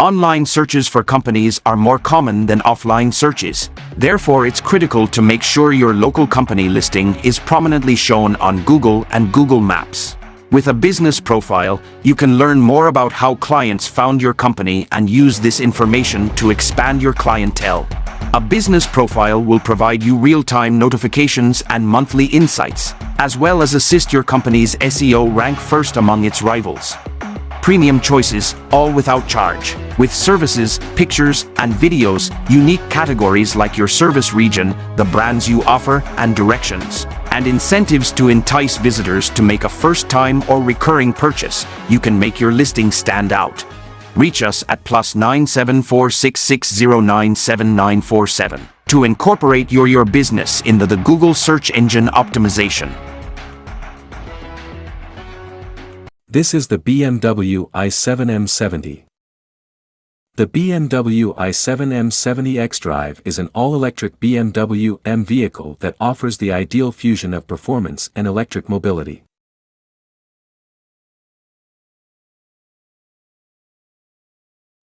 Online searches for companies are more common than offline searches. Therefore, it's critical to make sure your local company listing is prominently shown on Google and Google Maps. With a business profile, you can learn more about how clients found your company and use this information to expand your clientele. A business profile will provide you real-time notifications and monthly insights, as well as assist your company's SEO rank first among its rivals. Premium choices, all without charge, with services, pictures, and videos, unique categories like your service region, the brands you offer, and directions, and incentives to entice visitors to make a first-time or recurring purchase. You can make your listing stand out. Reach us at +97466097947 to incorporate your business into the Google search engine optimization. This is the BMW i7 M70. The BMW i7 M70 xDrive is an all-electric BMW M vehicle that offers the ideal fusion of performance and electric mobility.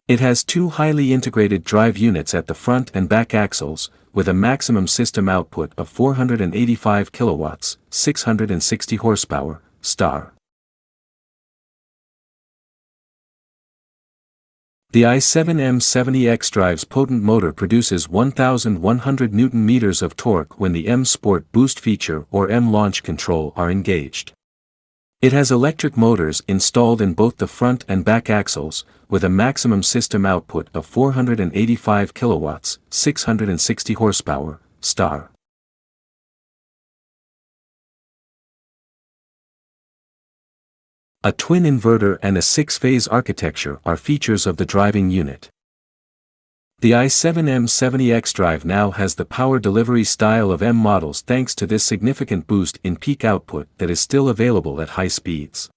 It has two highly integrated drive units at the front and back axles, with a maximum system output of 485 kilowatts, 660 horsepower, star. The i7 M70 xDrive's potent motor produces 1,100 Nm of torque when the M Sport Boost feature or M Launch control are engaged. It has electric motors installed in both the front and back axles, with a maximum system output of 485 kilowatts, 660 horsepower, star. A twin inverter and a 6-phase architecture are features of the driving unit. The i7 M70 xDrive now has the power delivery style of M models thanks to this significant boost in peak output that is still available at high speeds.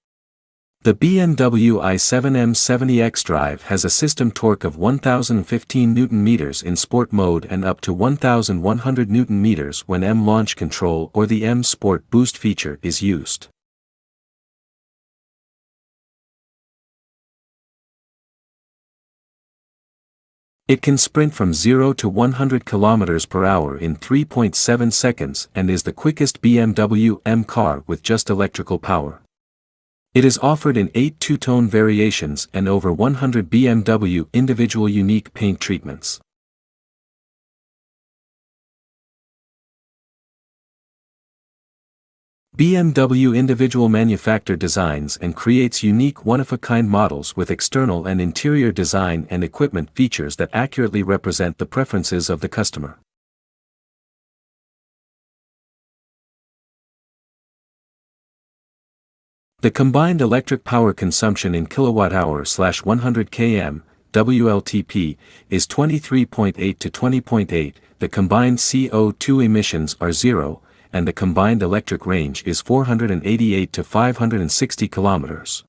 The BMW i7 M70 xDrive has a system torque of 1,015 Nm in sport mode and up to 1,100 Nm when M Launch control or the M Sport Boost feature is used. It can sprint from 0 to 100 km per hour in 3.7 seconds and is the quickest BMW M car with just electrical power. It is offered in 8 two-tone variations and over 100 BMW Individual unique paint treatments. BMW Individual manufactures designs and creates unique one-of-a-kind models with external and interior design and equipment features that accurately represent the preferences of the customer. The combined electric power consumption in kWh/100 km, WLTP, is 23.8 to 20.8, the combined CO2 emissions are 0, and the combined electric range is 488 to 560 kilometers.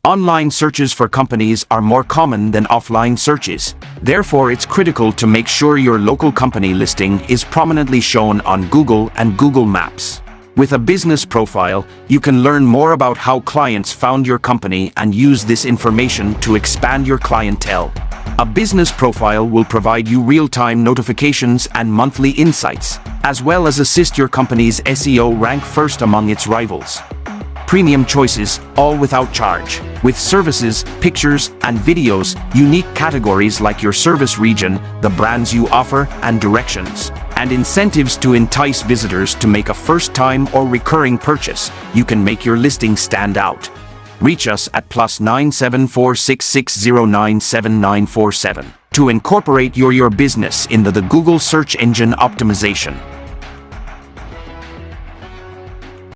Online searches for companies are more common than offline searches. Therefore, it's critical to make sure your local company listing is prominently shown on Google and Google Maps. With a business profile, you can learn more about how clients found your company and use this information to expand your clientele. A business profile will provide you real-time notifications and monthly insights, as well as assist your company's SEO rank first among its rivals. Premium choices, all without charge, with services, pictures, and videos, unique categories like your service region, the brands you offer, and directions, and incentives to entice visitors to make a first-time or recurring purchase. You can make your listing stand out. Reach us at +97466097947 to incorporate your business into the Google search engine optimization.